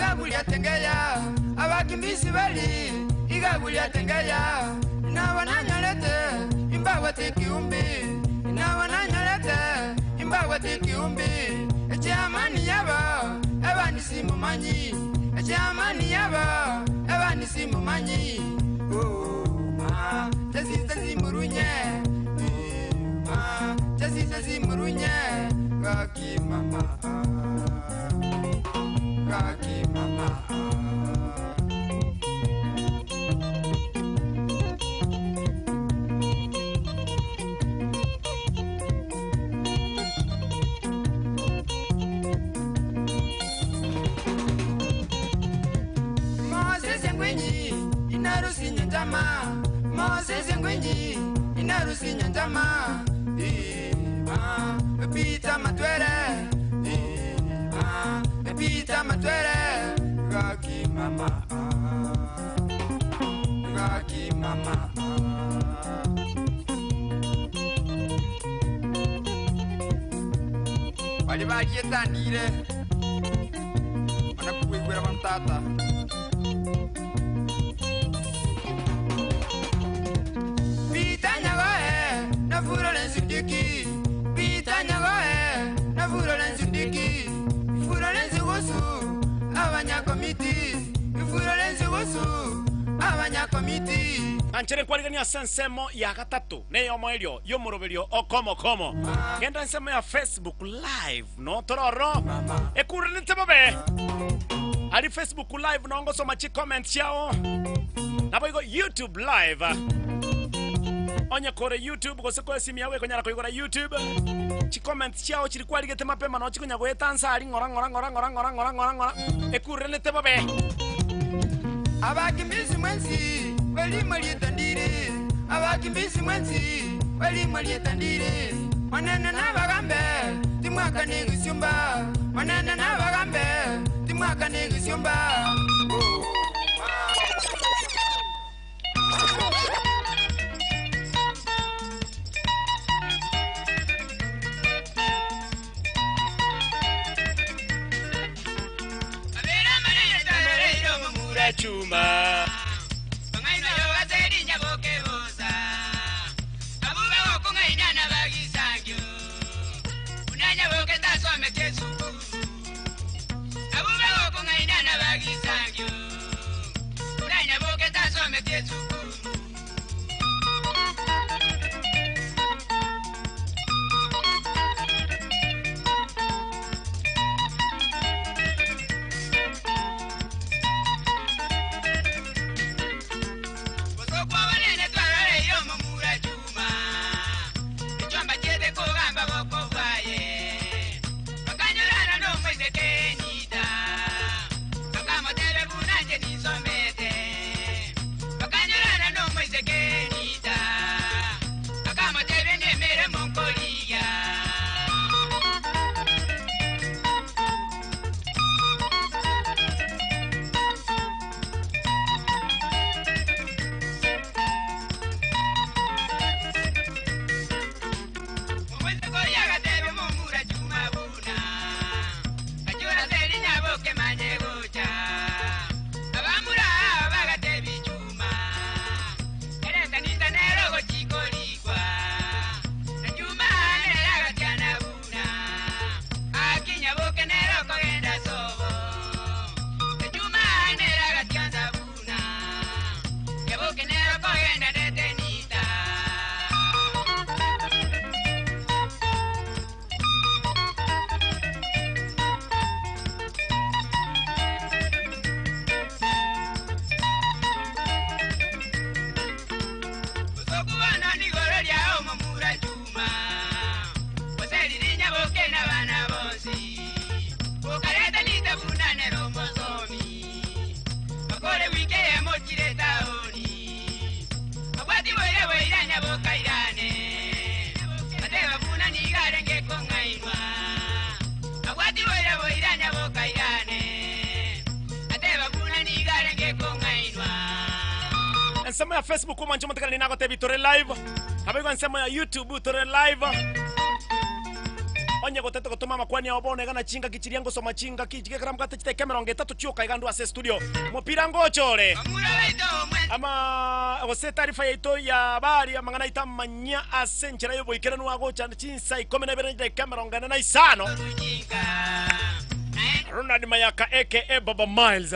igagulia tengaya abakimbizi bali igagulia tengaya inawananyalete imbawa tekiumbi inawananyalete imbawa tekiumbi echamani yaba abani simumanyi echamani yaba abani simumanyi ma tazitazi murunye ma tazitazi murunye kaki mama Moses ngwenyi inarusi nyandama pita matwere pita matwere gaki mama bali bagietandire ana kuigwera bantata Anchere kwaligania sensemo ya gatatu neyo moelio yo muroberio okomo genda nsemo ya Facebook live no tororo ekurenete bobe ali Facebook live no ngoso machi comment yao nabo YouTube live onye kore YouTube gose ko simi yawe konyara ko igora YouTube chi comment chao chiri kwaligete mapema no chikunya gwetansa ali ngora ekurenete bobe abakimbizi mwenzi wali malietandire abakimbizi mwenzi wali malietandire manana nabagambe timwaka negusyumba manana nabagambe timwaka negusyumba chuma bangaina yo azeri nyaboke boza abube wako ngaina na bagisangyo unanya boke tasome kesuku abube wako ngaina na bagisangyo unanya boke tasome kesuku nsemo ya Facebook mwancho mtakali ninago tebi tore live abego nsemo ya YouTube tore live onye gotete gotuma makwani obone gana chinga kichiriango soma chinga kichike kram kata chite kamera ngetatu chuka igandu ase studio mupira ngochore ama ose taarifa yaito ya bari amangana itamanya ase nchera yo boikera nwa gocha chinsa ikomena bere kamera ngana na isano Ronald Mayaka aka Baba Miles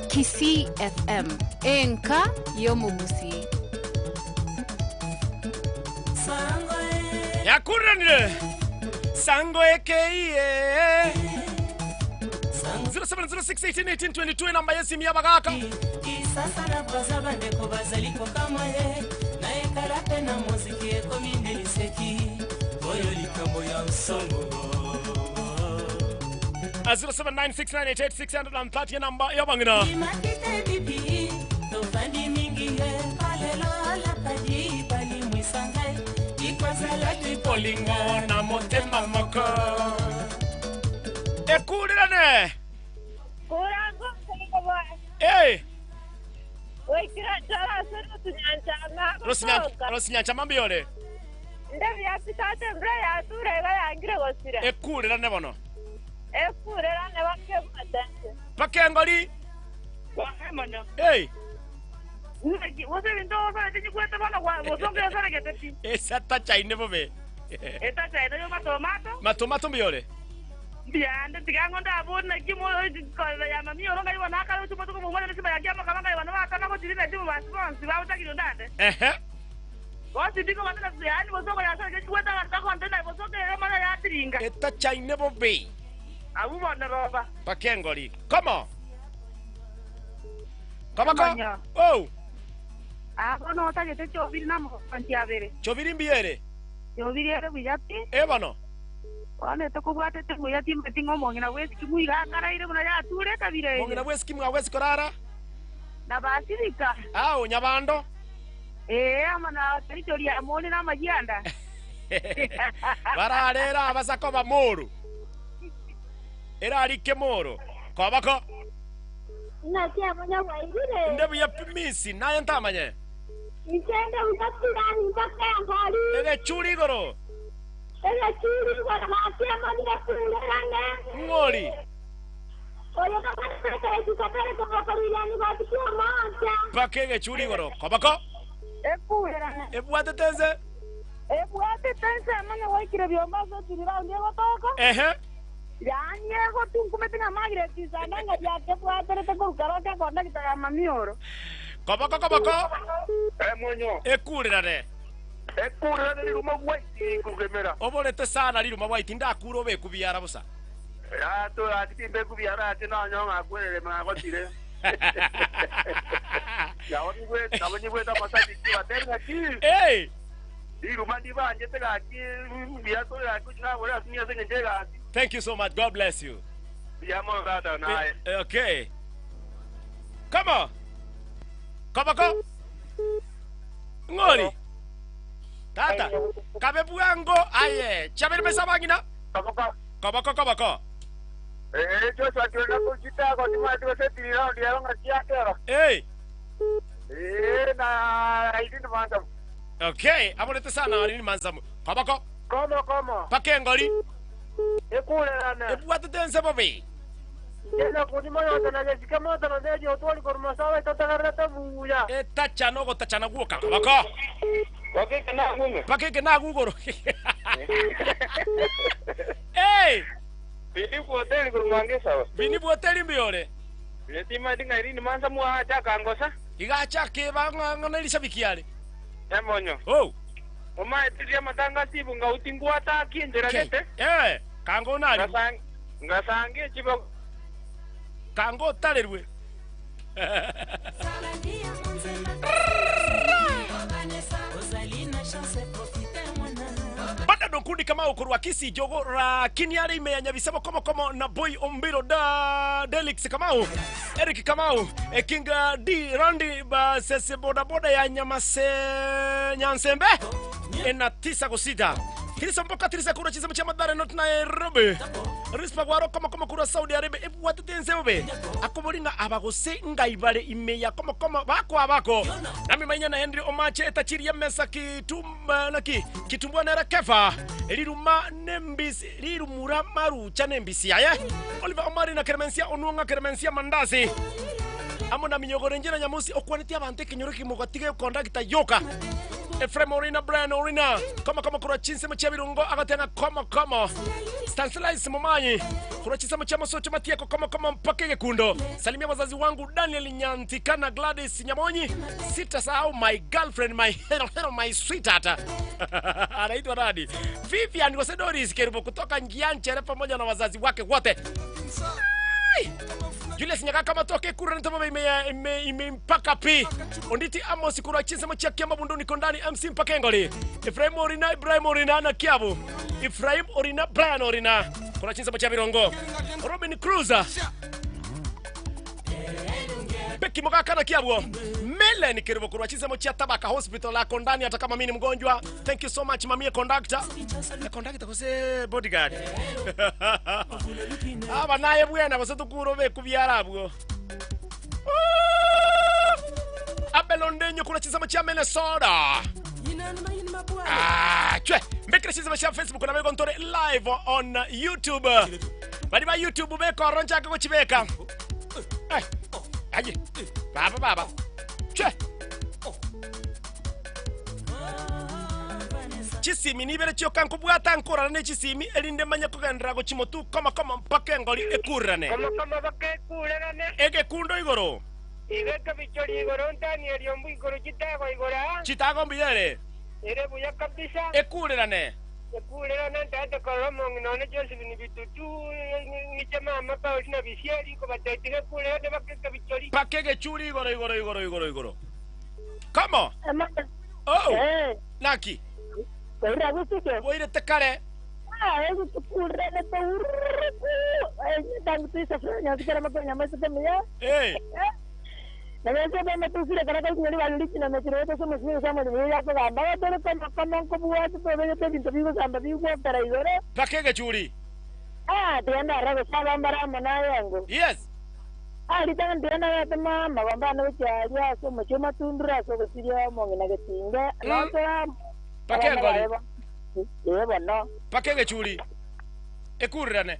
Kisii FM enka yomugusi yakuranire sango ekeiye 0706181822 namba yesimu yabagaka isasa na baza bandeko bazaliko kama ye na ekala pe na muziki ekominde liseki oyo likambo ya msongo 0796988630 namba yabangina imakite bibi tofandi mingi ye palelo la kadi bali mwisangai ikwazala polingo na motema moko ekulirane Kurango kuliko boy. eh Wekira chala senu tunyanchanga. Rosinyancha mambiole Ndevi ya pitate mbra ya turega ya ngire gosire. ekulirane bono Ekurera ne bakke matanse. pakengoli Wahemana. eh Wose bindo wose tinyi kwete bana kwa wosonge yasara geteti. esata chaine bobe Eta chaida yo matomato. matomato mbiole Biande tigango ndabona kimo ko ya mami oronga yo naka yo tupo ko mwana nisiba ya kama kama yo na kana ko tirina timu response ba utakiro ndande. Wasi diko mana yani wosonge yasara geteti kweta ngata ko ndenda wosonge mana ya tiringa. eta chaine bobe Abu bona roba. pakengoli como ko Manya. oh No ta gete chobiri na mo pantiavere. chobiri mbiere Chobiri ere buyati. bono Wane to ko bwate te buyati metingo mongina wesi kimuiga kara ire muna ya ture kabire. mongina bweski mwawezi korara Na basirika. au nyabando Amana territory ya moni na majianda. bararera abasako bamuru era alike moro kobako Na tia manya waire. ndebu ya pimisi naye ntamanye Isende utakirani mpaka ngari. ege churi goro Ela chiri kwa masia mani ya kurerane. ngoli Oyo kama kata etukatare kwa karilani kwa tikio manja. pakege churi goro kobako Ekurerane. ebwate tenze Bwate tense mana waikire biomba zo tirira ndego toko. Yani ego tunkumetinga magire tizananga yake bwate te kukaroka konda kitaya mamioro. kobako Monyo. ekurerane Ekurerane ni ruma waiti kugemera. obolete sana liru mabwaiti ndakuro be kubiara busa Ya to ati ku biara ati na nyonga kwere ma gotire. Ya oni gwe ta masati kwa tena ki. Liru mandi banje te ga ki biya to ya ku na wala sinia zenye jega. thank you so much, God bless you. Biya mo rada na. Okay, come on kobako ngoli tata kabebuango aye chabere mesa bangina kobako Jo sa ke na ko jita ko ti ma ti se ti na dia nga kia kero. Na idi na manda. Okay, abolete sana ni manzamu kobako Como pakengoli ekurerane ebwate tense bobe Yena kudima yote na jika moto na deji otoli kormasawa itatangarata buya. etachano gotachana guoka kobako Wakike na ngume. pakege na gugoro Vini hotel kurmange sawa. Vini hotel mbiore. Letima dinga irini mansa mua acha kangosa. Iga acha ke ngana lishabiki yale. Emonyo. Oh. Oma etiria matanga tibu nga utingu ata kinjera gete. Kango nari. Ngasange chibo. Kango talerwe. Banda dokundi kama ukurwa kisi jogo ra kiniare imenya bisabo komo na boy ombiro da Delix kamau Eric kamau Kinga D Randy ba sese boda ya nyansembe ena 9 Kirisa mpoka tirisa kura chisa mchama dare not Nairobi. Rispa gwaro kama kura Saudi Arabia. Ebu watu tense ube. Ako moringa abagose nga ibale imeya kama bako. Nami mainya na Henry Omache etachiri ya mesa kitumbua nera kefa. Liruma nembisi. Lirumura maru cha nembisi ya Oliver Omari na Keremensia onuanga Keremensia mandazi. Amo na minyogore njena nyamusi okuaniti abante kinyoroki mugatige kondakita yoka. Efrem Orina, Brian Orina, kama kura chinse mchia virungo agatena kama Stanselize Momanyi kura chinse mchia masocho matiako kama mpake kundo. Salimia wazazi wangu Daniel Nyantikana, Gladys Nyamonyi. Sita sahau my girlfriend, my hero, my sweetheart. Anaitwa nani? Vivian Gosedoris Kerubo kutoka Ngianchere pamoja na wazazi wake wote. Julius Nyaka kama toke kura nitamo mpaka pi. Onditi Amos kura chinsa mchia kiama bunduni kondani MC mpakengoli. Efraim Orina, Ibrahim Orina na kiabu. Efraim Orina, Brian Orina. Kura chinsa mchia virongo. Robin Cruiser. Becky Mogaka na kiabu. Mele ni kiribu kura chinsa mchia tabaka hospital la kondani hata kama mimi mgonjwa. Thank you so much mamie conductor. Conductor kose bodyguard. Aba naye bwena bose tukurobe kubyarabwo. Abelondenyo kula chisama cha Minnesota. Chwe, mbekira chisama cha Facebook na mego ntore live on YouTube. Bali ba YouTube beko ronja ko chibeka. Aje. Baba. Chwe. Chisimi nibere chyo kankubwata nkora ne chisimi elinde manya kugendera go chimotu kama mpake ngoli ekurane. Kama bake kurane. Ege kundo igoro. Igeka bichori igoro ntani eriombu igoro igora. Chitago mbiyere. Ere buya kabisa. Ekurane. Ekurane ntata kolomo ngone Joseph ni bitutu ni chama mapa osina bisieri ko batete kurane bake bichori. Pakege churi igoro. Kama? Oh. Naki. Kaya gusike. Oire tekare. Eso tukurre ne tang tu safranya sikara makanya masetemia. Nagase bema tu sire kana kali wali china na chiro to somos sama de ya ko gamba to kama ko buat to be te bintu bigo samba bigo para igore. Pakege churi. Tienda rago sabambara mana yangu. Yes. Litangan tienda na mama gamba no charia so machoma tundra so siria mongina getinga. No Pakengoli. No. Pakenge churi. Ekurrane.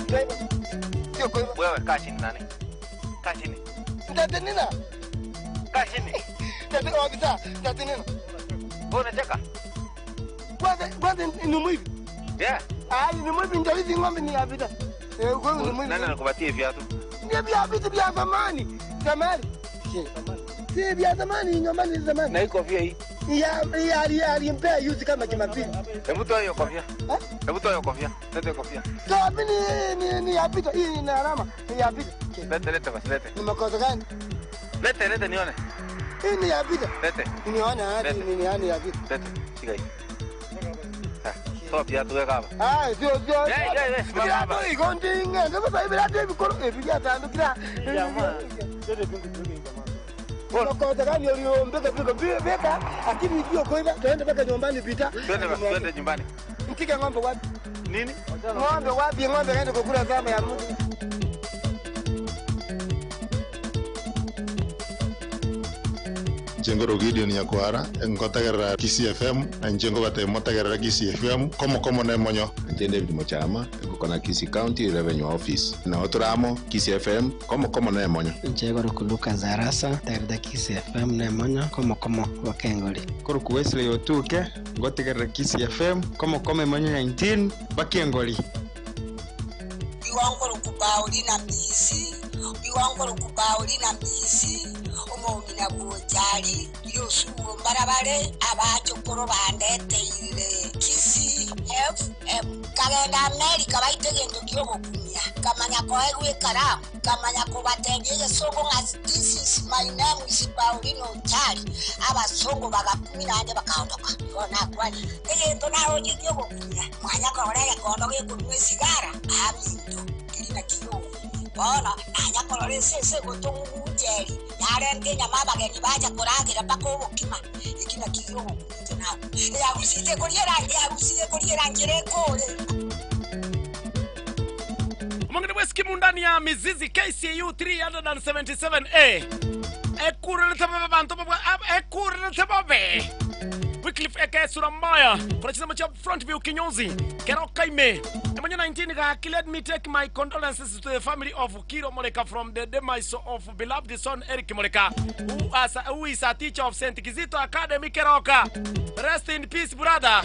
Sio kwa hivyo. Wewe kaa chini nani? Kaa chini. Ndate nina. Kaa chini. Ndate kwa vita. Ndate nina. Wewe unacheka? Kwanza ni mwivi. Yeah. Ni mwivi ndio hizi ng'ombe ni vita. Kwa ni mwivi. Nani anakupatia viatu? Ni viatu vya zamani. Zamani. Si vya zamani, nyumbani zamani. Na iko vya hii. Alimpea yuzi kama Jumapili. Hebu toa hiyo kofia. Hebu toa hiyo kofia. Leta kofia. Toa ni yapita. Hii ina alama. Ni yapita. Leta basi leta. Ni makosa gani? Leta nione. Hii ni yapita. Leta. Nione hadi ni yani yapita. Leta. Shika hii. Toa viatu weka hapa. Sio. Simama hapa. Ndio ikontinga. Ndio sasa hivi hata hivi koro vya tando kila. Jamaa. Makosa gani uliombeka beka akini ndio kwenda tuende mpaka nyumbani pita. Twende nyumbani. Mtike ng'ombe wapi? Nini? Ng'ombe wapi? Ng'ombe kaenda kukula zama ya mtu. Jengoro Gideon Nyakwara ngotagerera Kisii FM njengo bate motagerera Kisii FM komo na monyo David Mochama kukona Kisii County Revenue Office na oturamo Kisii FM komo na monyo Jengoro kuluka Zarasa tagerera Kisii FM na monyo komo wakengoli Kuruku Wesley Otuke ngotagerera Kisii FM komo monyo 19 bakengoli Biwangolo kubauli na misi Biwangolo kubauli na misi Omomina bujali yosuwo mbarabale abachokoro bandeteire Kisii FM kagenda America baitegendo kyogokumya kamanya koegwe karamu kamanya ko batengeye songo nga this is my name is Paulino Chali abasongo bagakumirande bakaondoka kona kwani egendo naho kyogokumya mwanya ko orega kondo gekunwe sigara amindo kirina kiyo bona anya korore sese gotungu jeri yarenge nyama bageni baje kurangira pako bokima ikina kiyo tena ya usije kuriera ngire kole Mungeni weski mundani ya mizizi KCU 377A ekurele bantu ekurele Wycliffe Eke Surambaya kuna chizama cha front view Kinyonzi Kero Kaime Emanyo 19 ka let me take my condolences to the family of Kiro Moleka from the demise of beloved son Eric Moleka who is a teacher of St. Kizito Academy Keroka. Rest in peace brother.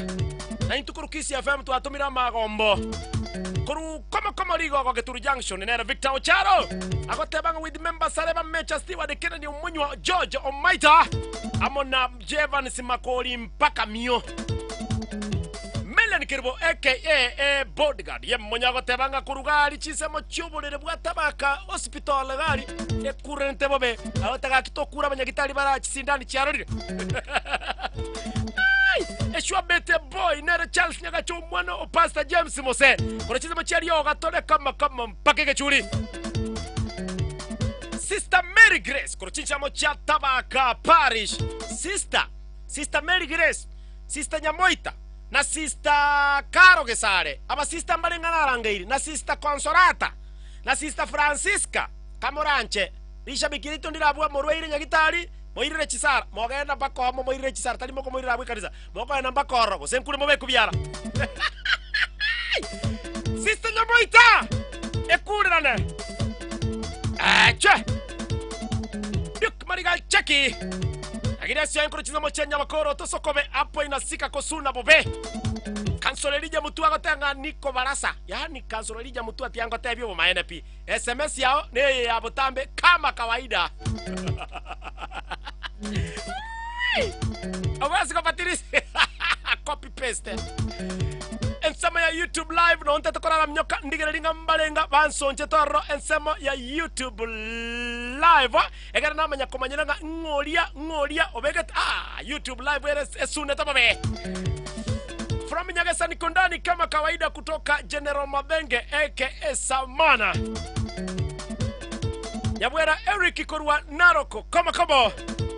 Na intukuru Kisii FM tuatumira magombo Kuru komo ligo kwa Keturu Junction Nera Victor Ocharo Agotebanga with members Sareba Mecha Steward Kennedy Umunywa George Omaita Amona Jevan Simakoli mpaka mio Melen Kirbo aka bodyguard Ye mmonya agotebanga kurugali Chisemo chubulire bwatabaka hospital gari Ekurente bobe Agotaga kitokura banyagitari bara Chisindani chiarorire Eshwa bete boy nere Charles Nyagacho mwana o Pastor James Mose kuna chizema chari yoga tole kama mpake kechuri Sister Mary Grace kuna chinchamo cha Tabaka Parish Sister Mary Grace Sister Nyamoita na Sister Caro Gesare aba Sister Mbalengana Rangeiri na Sister Consolata na Sister Francisca Kamoranche Risha bikirito ndirabuwa morweire nyagitari Moirire chisara, mogenda bako hamo moirire chisara, tali moko moirire abwe kanisa. Moko ena bako orogo, senkure mobe kubyara. Sister Nyamoita! Ekure nane. Che! Duk marigal cheki. Agire siya nkuru chizamo chenya makoro tosokome apo inasika kosuna bobe. Kansolerija mutu agotenga niko barasa. Yani kansolerija mutu atiango tebyo bo NP. SMS yao ne ya botambe kama kawaida. Awasi kapatiris copy paste ensema ya YouTube live no ntete kora mnyoka ndigelinga mbalenga bansonje toro ensema ya YouTube live egara namanya komanyanga ngolia obeget YouTube live ere esune tababe from Nyagesa Nikondani kama kawaida kutoka General Mabenge aka Samana Nyabwera Eric Korwa Naroko kama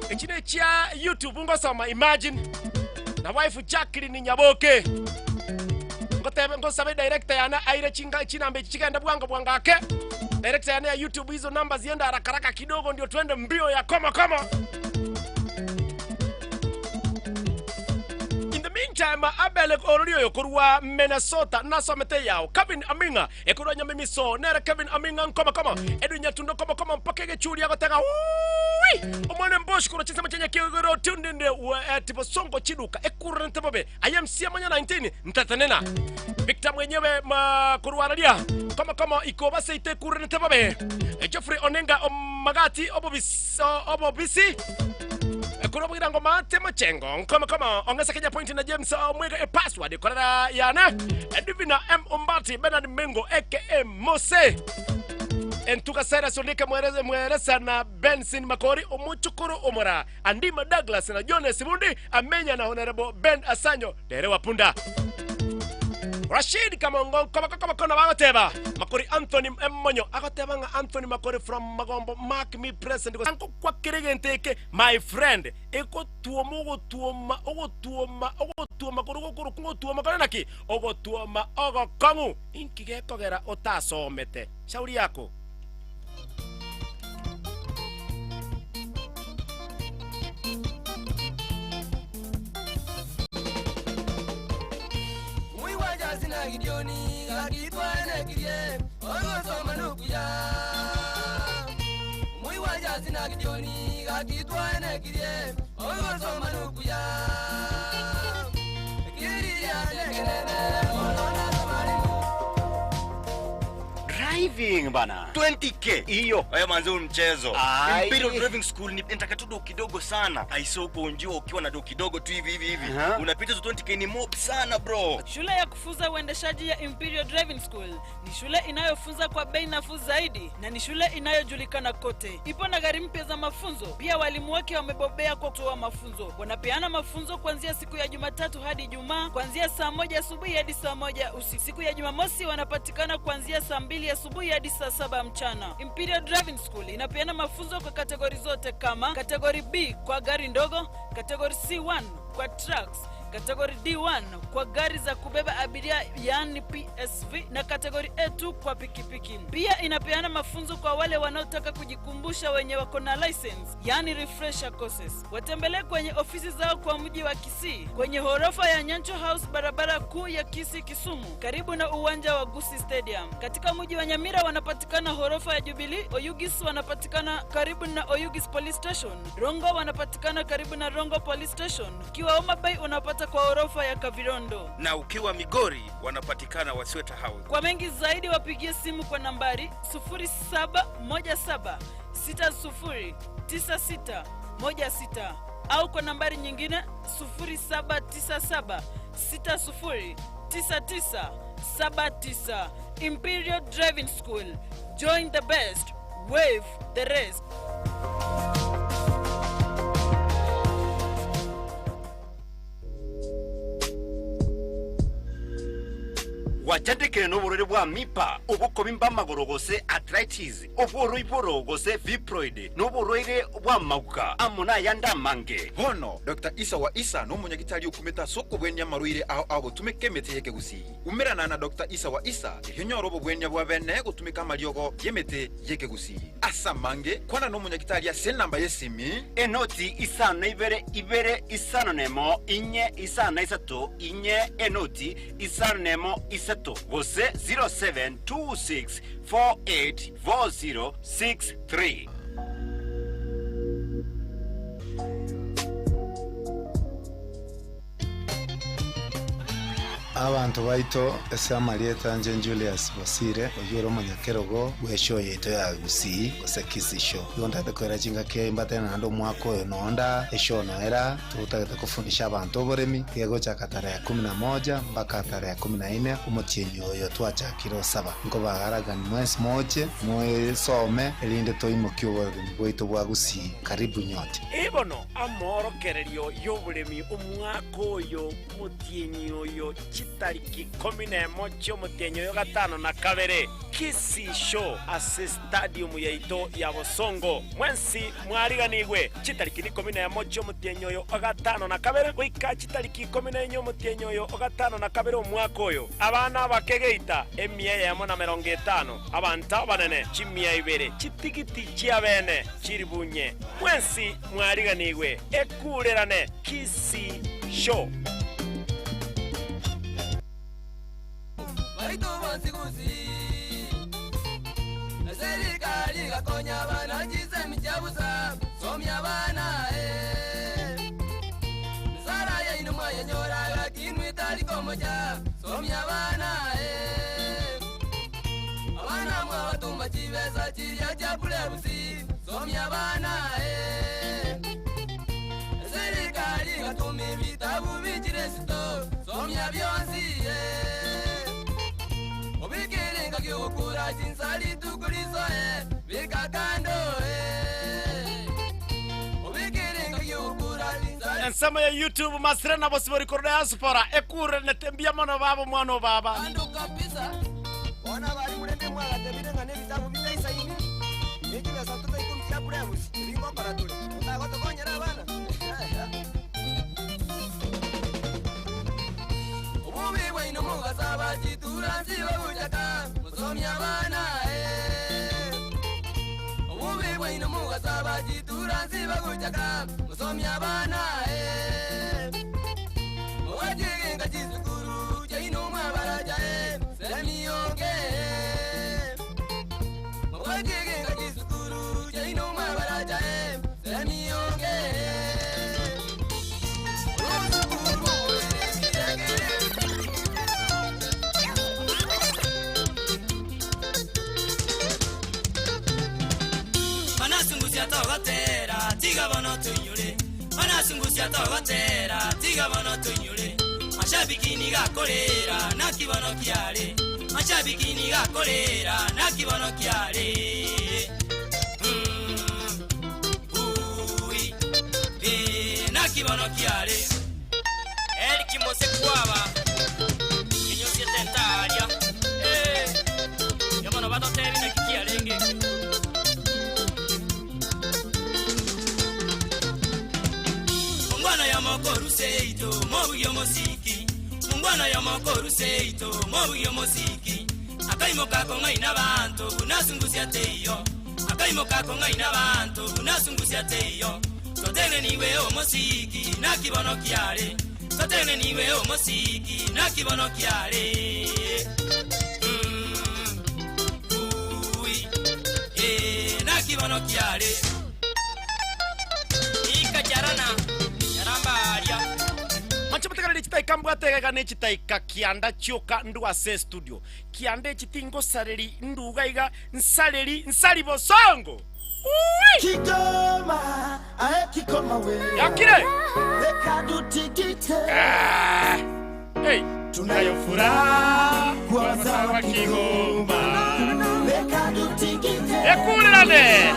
Echine chia YouTube ngosoma imagine na wife Jacqueline Nyaboke ngosabe director yana aire chinga chinambe chikenda bwanga ake director yana ya YouTube hizo namba zienda haraka kidogo ndio twende mbio ya kama meantime abele orio yokurwa Minnesota nasomete yao Kevin Aminga ekurwa nyamimiso nere Kevin Aminga koma edu nyatundo koma mpaka gechuri agotega omwana mbosh kuro chisema chenye kigoro tundinde tipo songo chiduka ekurrente bobe IMC manya 19 ntatanena Victor mwenyewe makurwanalia koma ikoba seite kurrente bobe Jeffrey Onenga magati obobisi Kuno bwira ngoma tema chengo koma ongeza kenya point na James mwega password korera yana Divina M Ombati Bernard Mengo aka Mose Entuka Sera Sonika mwereza na Benson Makori Omuchukuru Omora Andima Douglas na John Sibundi amenya na Honorable Ben Asanyo Derewa Punda Rashid Kamongo koma bagoteba Makori Anthony Mmonyo agoteba nga Anthony Makori from Magombo mark me present anko kwa kiregenteke my friend eko tuomo ogotuoma kurugo kanaki ogotuoma ogokangu inkige kogera otasomete shauri yako Gidioni gakitwa enekirie ogosoma nukuya Mui wajazi na gidioni gakitwa enekirie ogosoma nukuya Kiria negenene olona samarimu Driving bana 20k hiyo wewe manzo mchezo Imperial Driving School ni nitakatudo kidogo sana aisoko unjua ukiwa na do kidogo tu hivi unapita 20k ni mob sana bro. Shule ya kufunza uendeshaji ya Imperial Driving School ni shule inayofunza kwa bei nafuu zaidi na ni shule inayojulikana kote. Ipo na gari mpya za mafunzo. Pia walimu wake wamebobea kwa kutoa mafunzo. Wanapeana mafunzo kuanzia siku ya Jumatatu hadi Ijumaa kuanzia saa 1 asubuhi hadi saa 1 usiku. Siku ya Jumamosi wanapatikana kuanzia saa 2 asubuhi hadi saa 7 mchana. Imperial Driving School inapeana mafunzo kwa kategori zote kama kategori B kwa gari ndogo, kategori C1 kwa trucks, kategori D1 kwa gari za kubeba abiria yani PSV na kategori A2 kwa pikipiki. Pia inapeana mafunzo kwa wale wanaotaka kujikumbusha wenye wako na license yani refresher courses. Watembelee kwenye ofisi zao kwa mji wa Kisii kwenye ghorofa ya Nyancho House barabara kuu ya Kisii Kisumu karibu na uwanja wa Gusii Stadium. Katika mji wa Nyamira wanapatikana ghorofa ya Jubilee, Oyugis wanapatikana karibu na Oyugis Police Station, Rongo wanapatikana karibu na Rongo Police Station. Ukiwa Homa Bay unapata kwa orofa ya Kavirondo. Na ukiwa Migori wanapatikana Wasweta House. Kwa mengi zaidi wapigie simu kwa nambari 0717 609616 au kwa nambari nyingine 0797 609979. Imperial Driving School. Join the best. Wave the rest. Wachandike no burere bwa mipa ubukobimba magorogose arthritis oburoiborogose fibroid no burere bwa maguka amuna yanda mange hono Dr. Isa wa Isa no munyagitari ukumeta soko bwenya maruire aho tumeke mete yeke gusi umirana na Dr. Isa wa Isa hinyoro bwenya bwa bene gutumika mariogo yemete yeke gusi asa mange kwana no munyagitari asel namba yesimi enoti isana ibere isana nemo inye isana isato inye enoti isana nemo isato Vose 0726484063 Abantu baito ese amalieta nje Julius Bosire oyero monyakerogo wesho yeto ya Gusii ose kisii show yonda dekwera chinga ke mbate na ndo mwako enonda esho no era tutageta kufundisha abantu oboremi kego cha tarehe 11 mpaka tarehe 14 umutienyo yo twacha kilo 7 ngo bagaraga ni mwezi moja some elinde toimokyo bwito bwa Gusii karibu nyote ibono amoro kererio yoburemi umwako yo mutienyo yo tariki 11 mutenyo yo gatano na kabere Kisii show ase stadium ya ito ya Bosongo mwensi mwariganigwe chitariki 11 mutenyo yo gatano na kabere wika chitariki 11 mutenyo yo gatano na kabere omwaka oyo abana bakegeita emie ya mona 50 abanta banene chimia ibere chitigiti chiabene chiribunye mwensi mwariganigwe ekurerane Kisii show byonsi gusi serikali gakonya abana gize mijabuza somya abana sara ye inuma yenyora gakinwe tali komoja somya abana abana mwa batumba kibeza kirya cya bulebusi somya abana serikali gatuma ibitabu bikiresito somya byonsi obikiringa kyokura chinsali tukuliso bikakando obikiringa kyokura chinsali ensema ya YouTube masrena bosi bari korda spora ekure netembia mano baba mwana baba ando kabisa ona bali mulende mwaga tebire ngane bitabu bitaisa ini nikina satuta ikumtia burebusi bingo para tuli utagoto konyera bana obubi bwaino mugasaba chituranzi babujaka musomya abana obubi bwaino mugasaba chituranzi babujaka musomya abana owajigenga chizukuru chaino mwabaraja semiyonge owajigenga chizukuru chaino mwabaraja semiyonge Manasungusya togotera tiga bono tunyure Manasungusya togotera tiga bono tunyure Mashabiki ni gakorera nakibono kyale Mashabiki ni gakorera nakibono kyale nakibono kyale El kimose kwaba Kinyo sietentaria Yabono bato tebi na kikialenge Mungwana ya mokoru seito mobuyo mosiki Mungwana ya mokoru seito mobuyo mosiki Akaimo kako ngaina bantu unasungusya teyo Akaimo kako ngaina bantu unasungusya teyo Totene niwe omosiki nakibono kyale Totene niwe omosiki nakibono kyale nakibono kyale Ikajarana Yarambaria Machapatakana chitaika mbwatega ne chitaika kianda choka ndu ase studio kiande chitingo sareri ndugaiga nsali bosongo Kigoma ae kikoma we yakire Lekadu tikite Hey tunayo furaha kwa sawa Kigoma Lekadu tikite Ekulane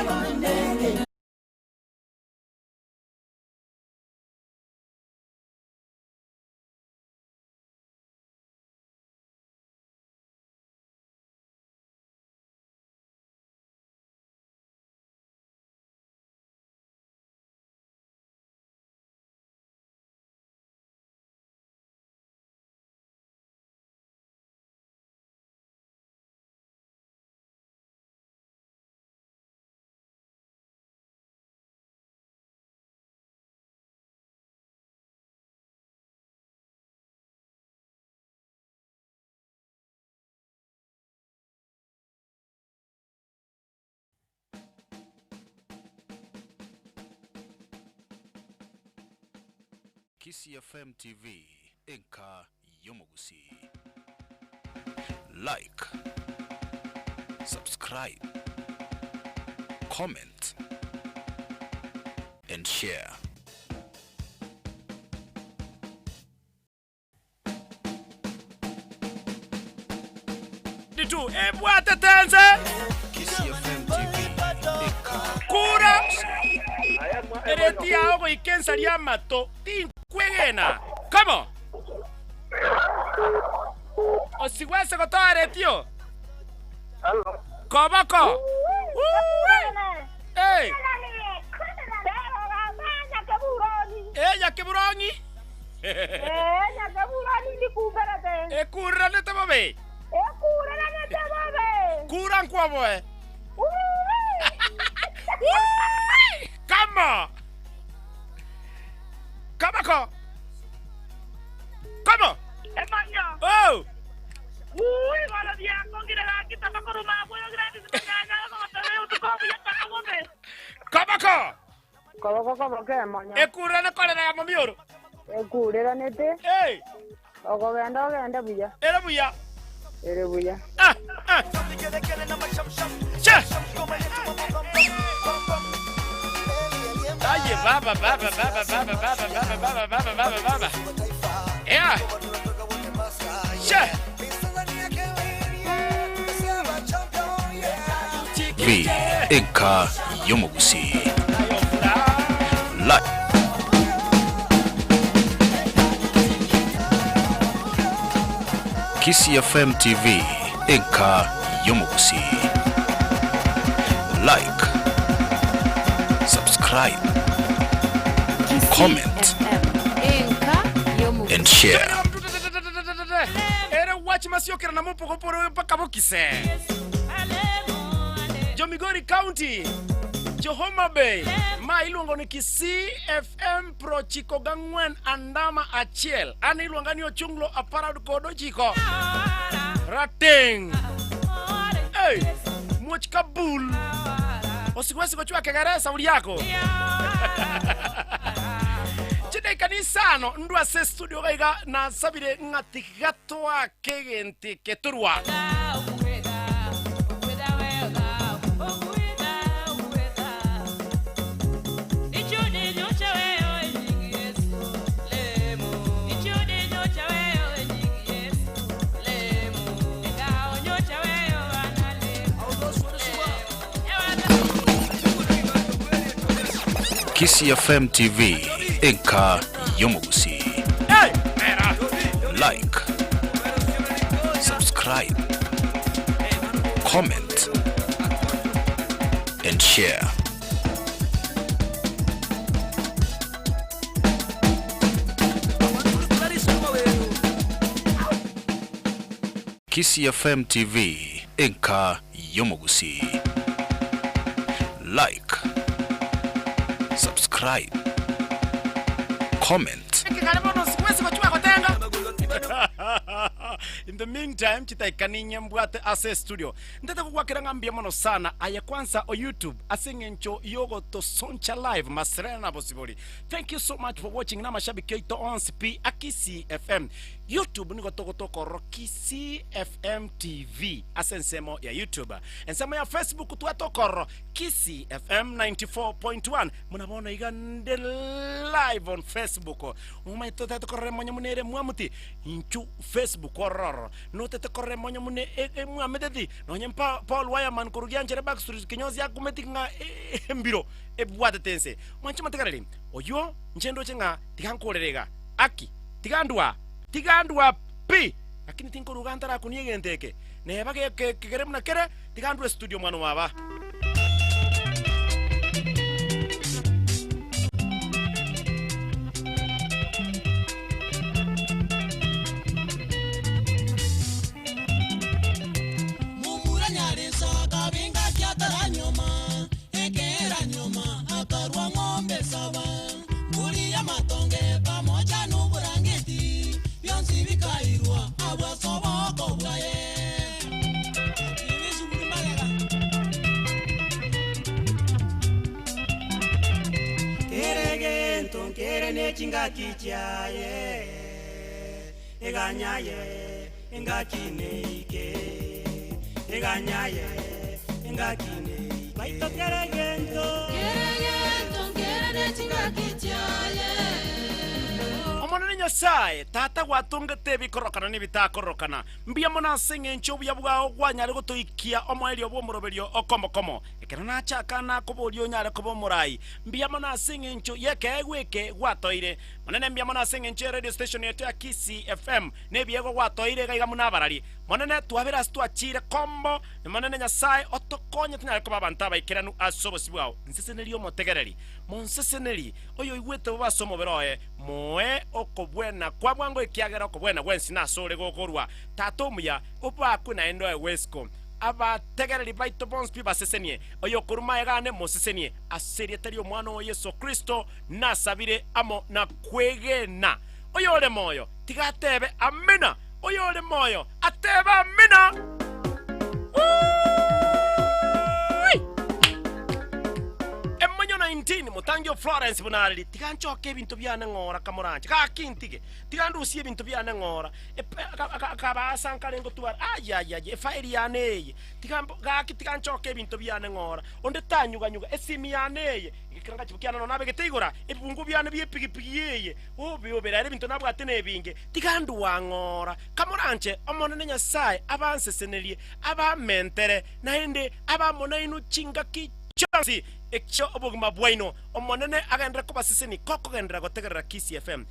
Kisii FM TV Enka Yomogusi. Like, subscribe, comment, and share. Ditu ebwate tenze Kisii FM TV Enka Kura Ereti yao ikensa liya mato Kwegena, ¿cómo? O si huese con todo tío. ¿Cómo? ¡Ey! ¡Ella que buroni! Ella que buroni ni cúrate. Currane te bebé. Currane te bebé. Curan como ¿Cómo? ¿Cómo? ¡Hermano! ¡Oh! ¡Uy, buenos días! Koboko ke monya. Ekurana kolera ya mamioro. Ekurera nete. Hey. Ogenda buya. Era buya. Ere buya. Che. Aye, baba. Yeah. Che. V Enka Yomogusi. Kisii FM TV Enka Yomogusi. Like, subscribe, comment, and share. Era watch masiokera na mupo koporo paka bokise. Jomigori County, Johoma Bay, Mailungo ni Kisii FM Pro Chico Gangwen Andama Achiel. Ani ilwangani ochunglo aparad kodo chiko. Rating. Hey, much kabul. Osikwesi kochua kegaresa uli yako. Chide kanisano ndua se studio gaiga na sabire ngatigatwa kegente keturwa. Kisii FM TV Enka Yomogusi. Like, subscribe, comment, and share. Kisii FM TV Enka Yomogusi. Like, subscribe, comment. In the meantime, chitaikaninya mbwate ase studio. Ndete kukwakira ngambia mono sana. Aya kwanza o YouTube. Asengencho yogo to soncha live. Masrena bosiboli. Thank you so much for watching. Na mashabiki ito on CP Kisii FM. YouTube niko toko Kisii FM TV. Asensemo ya YouTube. Ensemo ya Facebook tuatokoro Kisii FM 94.1. Munabona igande live on Facebook. Umaito tatokore monya munere muamuti. Inchu Facebook horror. No tatokore monya mune muamededi. No nyempa Paul Wireman kurugianjere backstreet kinyozi ya kumetinga mbiro. Ebwate tense. Mwanchu matekareli. Oyo njendo chenga tikankolerega. Aki tigandwa pi lakini tinko rugantara kuniegenteke neba ke keremna kere tigandwe studio mwana waba Mumura nyarisa kabinga kyatara nyoma ekera nyoma akarwa ng'ombe saba muri ya matonge pamoja n'uburangiti byonsi bikairwa abwasoboko bwaye keregento kere nechinga kichaye eganyaye engakineike eganyaye engakine baito keregento kere nechinga kichaye omonene nyasaye tata gwatungete bikorokana nibitakorokana mbia mona sengencho buya bwao gwanyare gotoikia omoerio bwomoroberio okomokomo ekera nachaka na koborio nyare kobomurai mbia mona sengencho yekegweke gwatoire monene mbia mona sengencho radio station yetu ya Kisii FM nebiego gwatoire gaiga munabarari monene twabera twachire kombo monene nyasaye otokonye tunyare kobabanta baikiranu asobosi bwao nsesenerio motegereri monseseneri oyo igwete basomo beroe moe okobwena kwa bwango ikiagera okobwena gwensi nasore gokorwa tato muya opakwe na endo e Wesco abategereri baito bonspi basesenie oyo kuruma egane mosesenie aserie tari omwana o Yesu Kristo nasabire amo na kwegena oyo ole moyo tigatebe amena oyo ole moyo ateba amena 19 mutangio Florence bunarili tiganchoke ebintu byane ngora kamoranje kakintige tigandusie ebintu byane ngora akabasa nkalengo tubar ayayaye file yane tigambo tiganchoke ebintu byane ngora onde tanyuganyuga esimi yane ikiranga kibukiana nabe getigura ebungu byane byepigipigi yeye obera ebintu nabwate nebinge tigandu wangora kamoranje omonene nyasaye abansesenerie abamentere naende abamona inu chingaki chansi ekyo obugima bwaino omonene agendera ko basiseni koko gendera gotegerera Kisii FM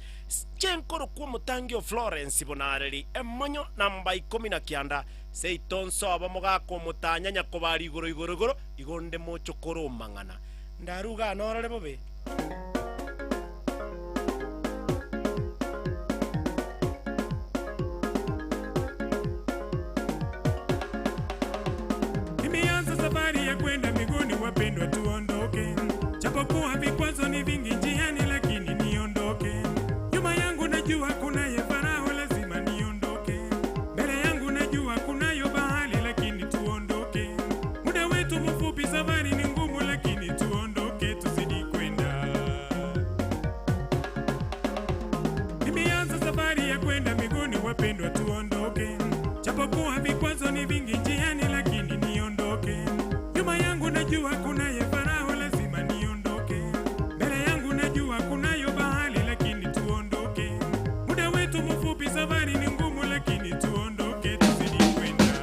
chenkoro ku mutangio Florence bonareli emonyo namba 19 seitonso abamugako mutanyanya ko bari igoro igonde mocho koro mangana ndaruga norale bobe safari ya kwenda mbinguni wapendwa tuondoke, japokuwa vikwazo ni vingi njiani lakini niondoke. Nyuma yangu najua kunaye Farao lazima niondoke, mbele yangu najua kunayo bahari lakini tuondoke. Muda wetu mfupi, safari ni ngumu lakini tuondoke, tuzidi kwenda. Nimeanza safari ya kwenda mbinguni wapendwa tuondoke, japokuwa vikwazo ni vingi njiani lakini niondoke. Nyuma yangu najua kunaye Farao lazima niondoke, mbele yangu najua kunayo bahari lakini tuondoke. Muda wetu mfupi, safari ni ngumu lakini tuondoke, tuzidi kwenda.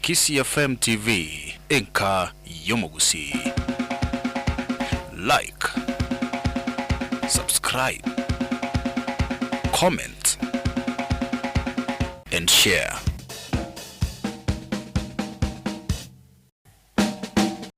Kisii FM TV enka yomogusi. Like, subscribe, comment and share.